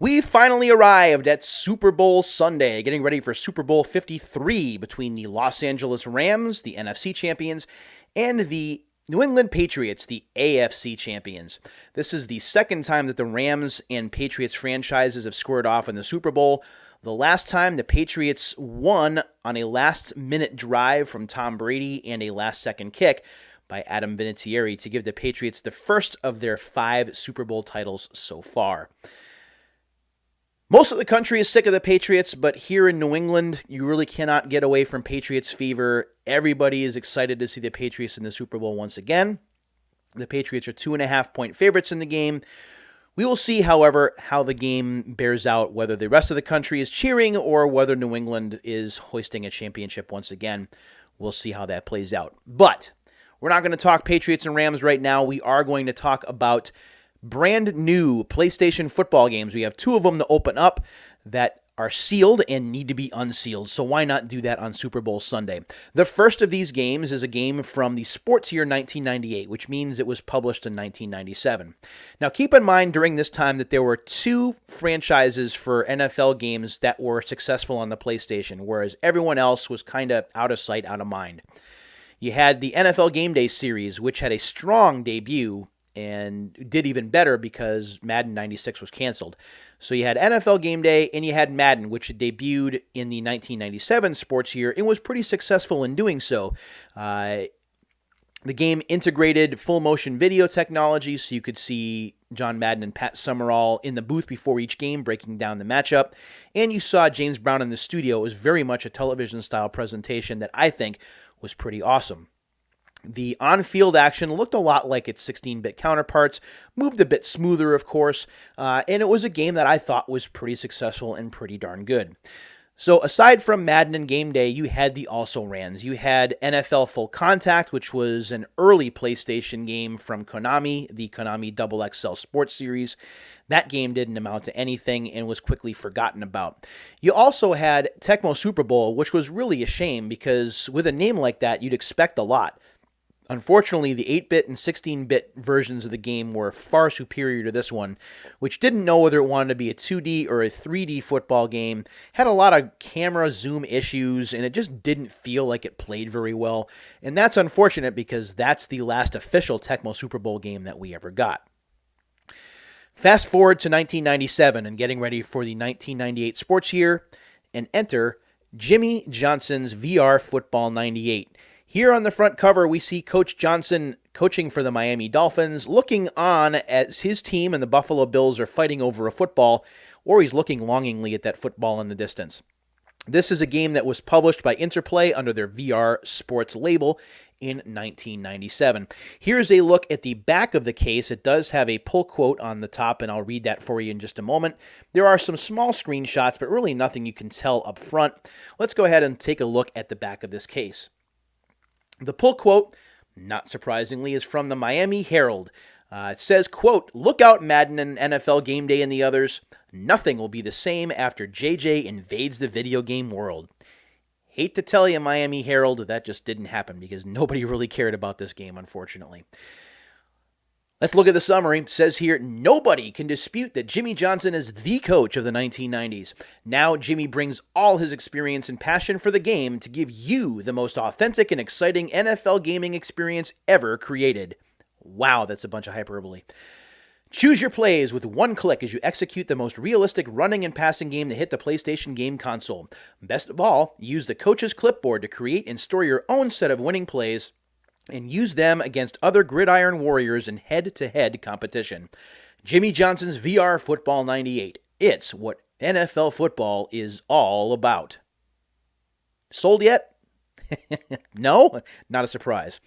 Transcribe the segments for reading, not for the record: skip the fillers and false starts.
We finally arrived at Super Bowl Sunday, getting ready for Super Bowl 53 between the Los Angeles Rams, the NFC champions, and the New England Patriots, the AFC champions. This is the second time that the Rams and Patriots franchises have squared off in the Super Bowl. The last time the Patriots won on a last-minute drive from Tom Brady and a last-second kick by Adam Vinatieri to give the Patriots the first of their 5 Super Bowl titles so far. Most of the country is sick of the Patriots, but here in New England, you really cannot get away from Patriots fever. Everybody is excited to see the Patriots in the Super Bowl once again. The Patriots are 2.5-point favorites in the game. We will see, however, how the game bears out, whether the rest of the country is cheering or whether New England is hoisting a championship once again. We'll see how that plays out. But we're not going to talk Patriots and Rams right now. We are going to talk about brand new PlayStation football games. We have 2 of them to open up that are sealed and need to be unsealed. So why not do that on Super Bowl Sunday? The first of these games is a game from the sports year 1998, which means it was published in 1997. Now keep in mind during this time that there were 2 franchises for NFL games that were successful on the PlayStation, whereas everyone else was kind of out of sight, out of mind. You had the NFL Game Day series, which had a strong debut and did even better because Madden 96 was canceled. So you had NFL Game Day and you had Madden, which debuted in the 1997 sports year and was pretty successful in doing so. The game integrated full motion video technology, so you could see John Madden and Pat Summerall in the booth before each game breaking down the matchup. And you saw James Brown in the studio. It was very much a television-style presentation that I think was pretty awesome. The on-field action looked a lot like its 16-bit counterparts, moved a bit smoother, of course, and it was a game that I thought was pretty successful and pretty darn good. So aside from Madden and Game Day, you had the also-rans. You had NFL Full Contact, which was an early PlayStation game from Konami, the Konami XXL Sports Series. That game didn't amount to anything and was quickly forgotten about. You also had Tecmo Super Bowl, which was really a shame because with a name like that, you'd expect a lot. Unfortunately, the 8-bit and 16-bit versions of the game were far superior to this one, which didn't know whether it wanted to be a 2D or a 3D football game, had a lot of camera zoom issues, and it just didn't feel like it played very well. And that's unfortunate because that's the last official Tecmo Super Bowl game that we ever got. Fast forward to 1997 and getting ready for the 1998 sports year, and enter Jimmy Johnson's VR Football 98. Here on the front cover, we see Coach Johnson coaching for the Miami Dolphins, looking on as his team and the Buffalo Bills are fighting over a football, or he's looking longingly at that football in the distance. This is a game that was published by Interplay under their VR Sports label in 1997. Here's a look at the back of the case. It does have a pull quote on the top, and I'll read that for you in just a moment. There are some small screenshots, but really nothing you can tell up front. Let's go ahead and take a look at the back of this case. The pull quote, not surprisingly, is from the Miami Herald. It says, quote, "Look out, Madden and NFL Game Day and the others. Nothing will be the same after JJ invades the video game world." Hate to tell you, Miami Herald, that just didn't happen because nobody really cared about this game, unfortunately. Let's look at the summary. It says here, nobody can dispute that Jimmy Johnson is the coach of the 1990s. Now Jimmy brings all his experience and passion for the game to give you the most authentic and exciting NFL gaming experience ever created. Wow, that's a bunch of hyperbole. Choose your plays with one click as you execute the most realistic running and passing game to hit the PlayStation game console. Best of all, use the coach's clipboard to create and store your own set of winning plays and use them against other gridiron warriors in head-to-head competition. Jimmy Johnson's VR Football 98. It's what NFL football is all about. Sold yet? No? Not a surprise.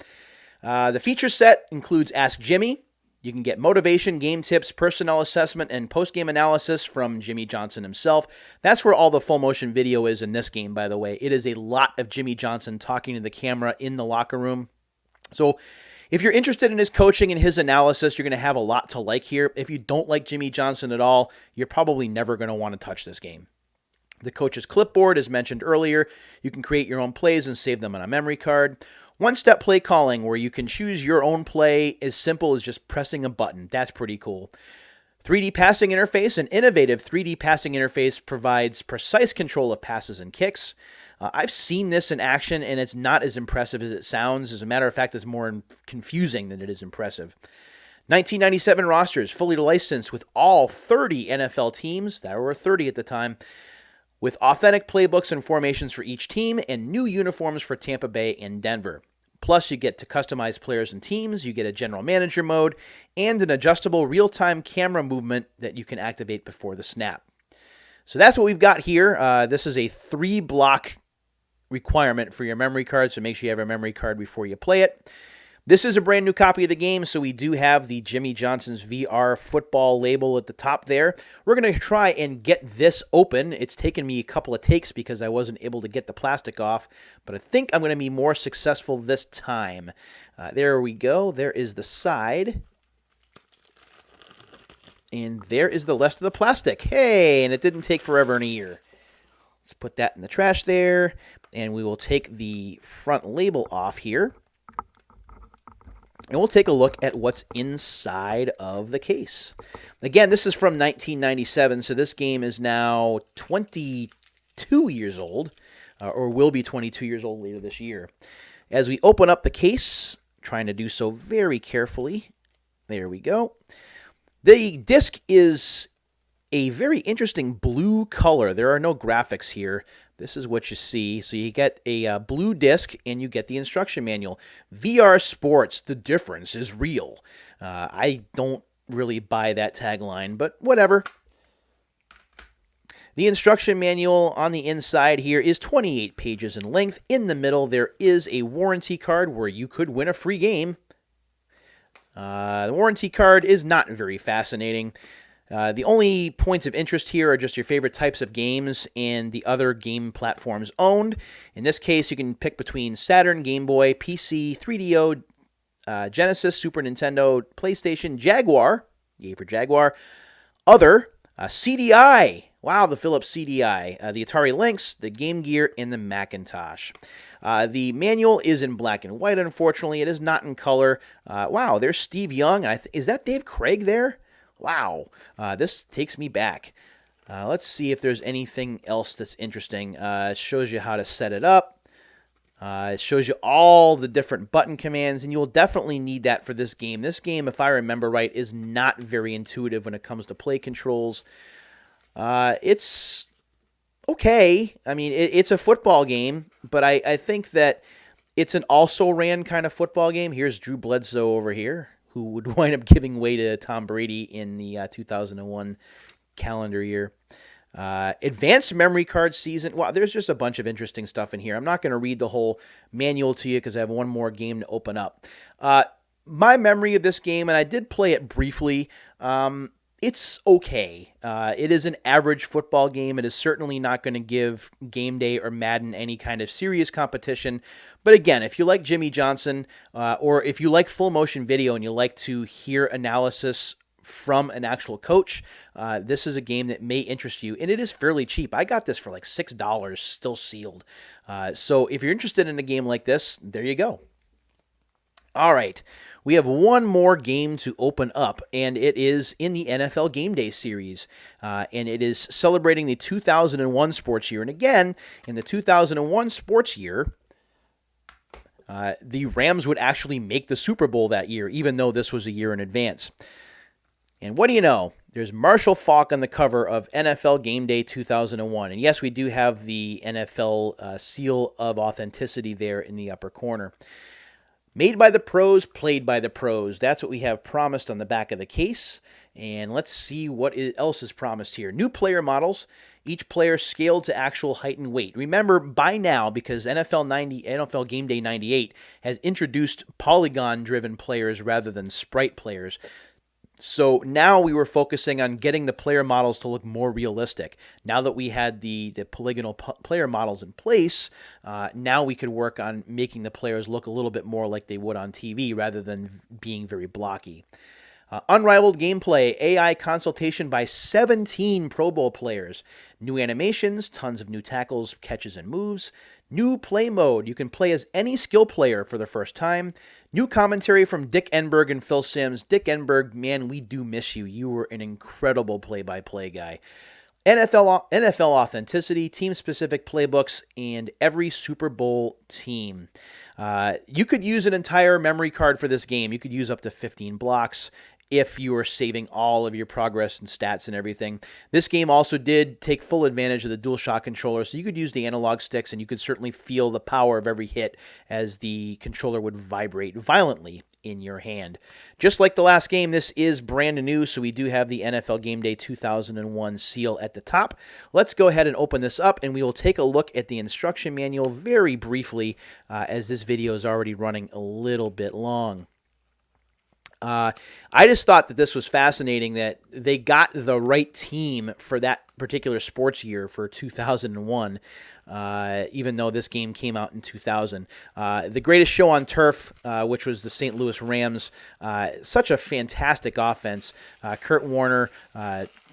The feature set includes Ask Jimmy. You can get motivation, game tips, personnel assessment, and post-game analysis from Jimmy Johnson himself. That's where all the full motion video is in this game, by the way. It is a lot of Jimmy Johnson talking to the camera in the locker room. So if you're interested in his coaching and his analysis, you're going to have a lot to like here. If you don't like Jimmy Johnson at all, you're probably never going to want to touch this game. The coach's clipboard, as mentioned earlier, you can create your own plays and save them on a memory card. One-step play calling, where you can choose your own play as simple as just pressing a button. That's pretty cool. 3D passing interface. An innovative 3D passing interface provides precise control of passes and kicks. I've seen this in action, and it's not as impressive as it sounds. As a matter of fact, it's more confusing than it is impressive. 1997 rosters, fully licensed with all 30 NFL teams. There were 30 at the time. With authentic playbooks and formations for each team, and new uniforms for Tampa Bay and Denver. Plus, you get to customize players and teams, you get a general manager mode, and an adjustable real-time camera movement that you can activate before the snap. So that's what we've got here. This is a 3-block requirement for your memory card, so make sure you have a memory card before you play it. This is a brand new copy of the game, so we do have the Jimmy Johnson's VR football label at the top there. We're going to try and get this open. It's taken me a couple of takes because I wasn't able to get the plastic off, but I think I'm going to be more successful this time. There we go. There is the side. And there is the rest of the plastic. Hey, and it didn't take forever and a year. Let's put that in the trash there, and we will take the front label off here. And we'll take a look at what's inside of the case. Again, this is from 1997, so this game is now 22 years old, or will be 22 years old later this year. As we open up the case, trying to do so very carefully, there we go. The disc is a very interesting blue color. There are no graphics here. This is what you see. So you get a blue disc and you get the instruction manual. VR Sports, the difference is real. I don't really buy that tagline, but whatever. The instruction manual on the inside here is 28 pages in length. In the middle, there is a warranty card where you could win a free game. The warranty card is not very fascinating. The only points of interest here are just your favorite types of games and the other game platforms owned. In this case, you can pick between Saturn, Game Boy, PC, 3DO, Genesis, Super Nintendo, PlayStation, Jaguar, yay for Jaguar, other, CDI, wow, the Philips CDI, the Atari Lynx, the Game Gear, and the Macintosh. The manual is in black and white, unfortunately. It is not in color. Wow, there's Steve Young. Is that Dave Craig there? Wow, this takes me back. Let's see if there's anything else that's interesting. It shows you how to set it up. It shows you all the different button commands, and you will definitely need that for this game. This game, if I remember right, is not very intuitive when it comes to play controls. It's okay. I mean, it's a football game, but I think that it's an also-ran kind of football game. Here's Drew Bledsoe over here, who would wind up giving way to Tom Brady in the 2001 calendar year. Advanced memory card season. Wow, there's just a bunch of interesting stuff in here. I'm not going to read the whole manual to you because I have one more game to open up. My memory of this game, and I did play it briefly, it's okay. It is an average football game. It is certainly not going to give Game Day or Madden any kind of serious competition. But again, if you like Jimmy Johnson, or if you like full motion video and you like to hear analysis from an actual coach, this is a game that may interest you, and it is fairly cheap. I got this for like $6, still sealed. So if you're interested in a game like this, there you go. All right, we have one more game to open up, and it is in the NFL Game Day series, and it is celebrating the 2001 sports year. And again, in the 2001 sports year, the Rams would actually make the Super Bowl that year, even though this was a year in advance. And what do you know? There's Marshall Faulk on the cover of NFL Game Day 2001. And yes, we do have the NFL seal of authenticity there in the upper corner. Made by the pros, played by the pros. That's what we have promised on the back of the case. And let's see what else is promised here. New player models, each player scaled to actual height and weight. Remember, by now, because NFL Game Day 98 has introduced polygon-driven players rather than sprite players. So now we were focusing on getting the player models to look more realistic. Now that we had the polygonal player models in place, now we could work on making the players look a little bit more like they would on TV rather than being very blocky. Unrivaled gameplay, AI consultation by 17 Pro Bowl players. New animations, tons of new tackles, catches, and moves. New play mode. You can play as any skill player for the first time. New commentary from Dick Enberg and Phil Simms. Dick Enberg, man, we do miss you. You were an incredible play-by-play guy. NFL authenticity, team-specific playbooks, and every Super Bowl team. You could use an entire memory card for this game. You could use up to 15 blocks if you are saving all of your progress and stats and everything. This game also did take full advantage of the DualShock controller, so you could use the analog sticks and you could certainly feel the power of every hit as the controller would vibrate violently in your hand. Just like the last game, this is brand new, so we do have the NFL Game Day 2001 seal at the top. Let's go ahead and open this up, and we will take a look at the instruction manual very briefly, as this video is already running a little bit long. I just thought that this was fascinating that they got the right team for that particular sports year for 2001, even though this game came out in 2000. The Greatest Show on Turf, which was the St. Louis Rams, such a fantastic offense. Kurt Warner,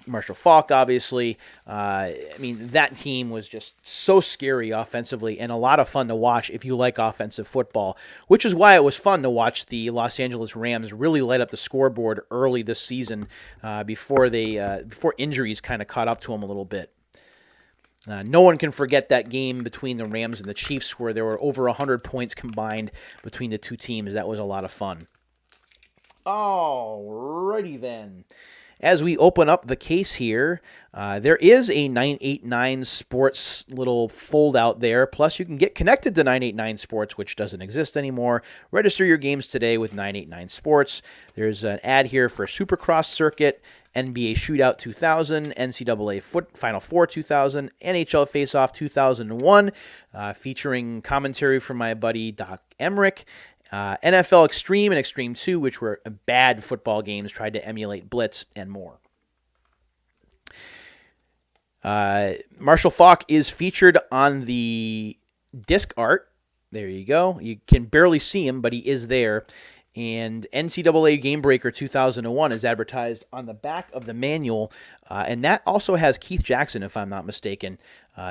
Marshall Faulk, obviously. I mean, that team was just so scary offensively and a lot of fun to watch if you like offensive football, which is why it was fun to watch the Los Angeles Rams really light up the scoreboard early this season before injuries kind of caught up to them a little bit. No one can forget that game between the Rams and the Chiefs where there were over 100 points combined between the two teams. That was a lot of fun. Alrighty then. As we open up the case here, there is a 989 Sports little fold out there. Plus, you can get connected to 989 Sports, which doesn't exist anymore. Register your games today with 989 Sports. There's an ad here for Supercross Circuit, NBA Shootout 2000, NCAA Final Four 2000, NHL Face-Off 2001, featuring commentary from my buddy Doc Emmerich. NFL Extreme and Extreme 2, which were bad football games, tried to emulate Blitz, and more. Marshall Faulk is featured on the disc art. There you go. You can barely see him, but he is there. And NCAA Game Breaker 2001 is advertised on the back of the manual, and that also has Keith Jackson, if I'm not mistaken.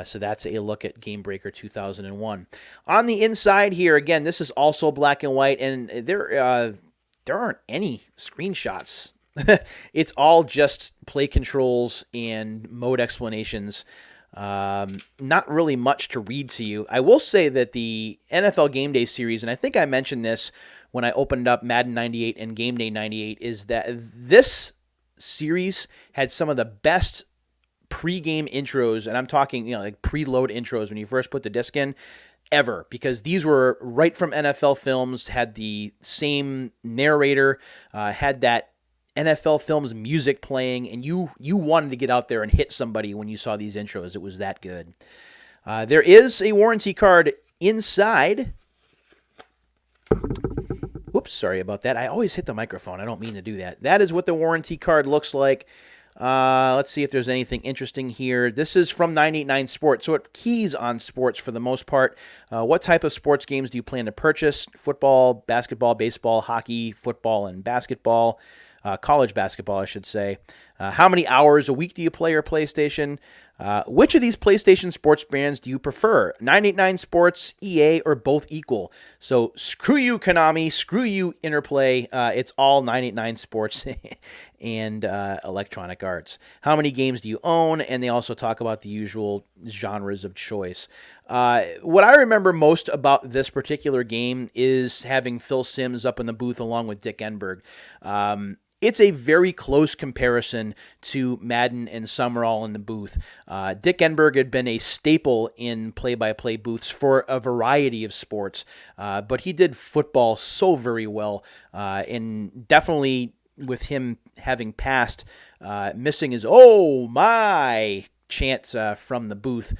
So that's a look at Game Breaker 2001. On the inside here, again, this is also black and white, and there aren't any screenshots. It's all just play controls and mode explanations. Not really much to read to you. I will say that the NFL Game Day series, and I think I mentioned this when I opened up Madden 98 and Game Day 98, is that this series had some of the best pre-game intros, and I'm talking, like preload intros when you first put the disc in, ever, because these were right from NFL Films, had the same narrator, had that NFL Films music playing, and you wanted to get out there and hit somebody when you saw these intros. It was that good. There is a warranty card inside. Whoops, sorry about that. I always hit the microphone. I don't mean to do that. That is what the warranty card looks like. Let's see if there's anything interesting here. This is from 989 Sports, so it keys on sports for the most part. What type of sports games do you plan to purchase? Football, basketball, baseball, hockey, football, and basketball. College basketball, I should say. How many hours a week do you play your PlayStation? Which of these PlayStation sports brands do you prefer? 989 Sports, EA, or both equal? So screw you, Konami. Screw you, Interplay. It's all 989 Sports and Electronic Arts. How many games do you own? And they also talk about the usual genres of choice. What I remember most about this particular game is having Phil Simms up in the booth along with Dick Enberg. It's a very close comparison to Madden and Summerall in the booth. Dick Enberg had been a staple in play-by-play booths for a variety of sports, but he did football so very well, and definitely with him having passed, missing his "oh my" chants from the booth,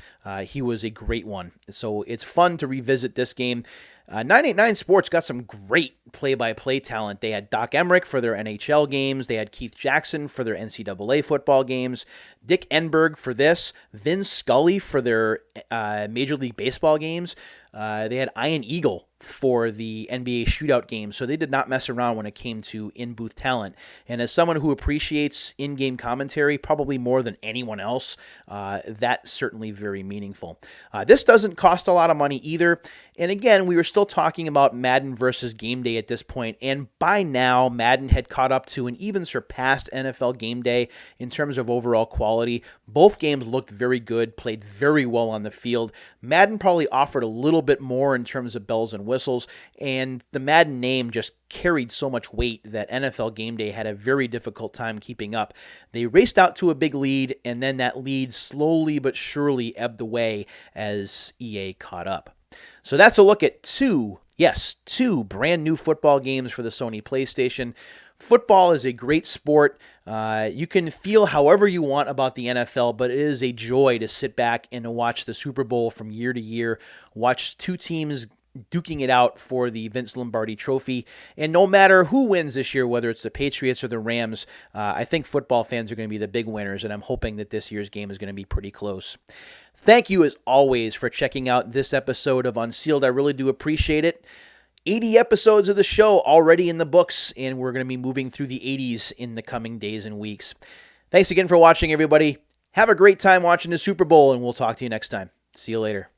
he was a great one. So it's fun to revisit this game. 989 Sports got some great play-by-play talent. They had Doc Emmerich for their NHL games. They had Keith Jackson for their NCAA football games. Dick Enberg for this. Vin Scully for their Major League Baseball games. They had Ian Eagle for the NBA shootout games, so they did not mess around when it came to in-booth talent. And as someone who appreciates in-game commentary probably more than anyone else, that's certainly very meaningful. This doesn't cost a lot of money either. And again, we were still talking about Madden versus Game Day at this point, and by now, Madden had caught up to and even surpassed NFL Game Day in terms of overall quality. Both games looked very good, played very well on the field. Madden probably offered a little bit more in terms of bells and whistles, and the Madden name just carried so much weight that NFL Game Day had a very difficult time keeping up. They raced out to a big lead, and then that lead slowly but surely ebbed away as EA caught up. So that's a look at two brand new football games for the Sony PlayStation. Football is a great sport. You can feel however you want about the NFL, but it is a joy to sit back and to watch the Super Bowl from year to year, watch two teams duking it out for the Vince Lombardi Trophy. And no matter who wins this year, whether it's the Patriots or the Rams, I think football fans are going to be the big winners, and I'm hoping that this year's game is going to be pretty close. Thank you, as always, for checking out this episode of Unsealed. I really do appreciate it. 80 episodes of the show already in the books, and we're going to be moving through the 80s in the coming days and weeks. Thanks again for watching, everybody. Have a great time watching the Super Bowl, and we'll talk to you next time. See you later.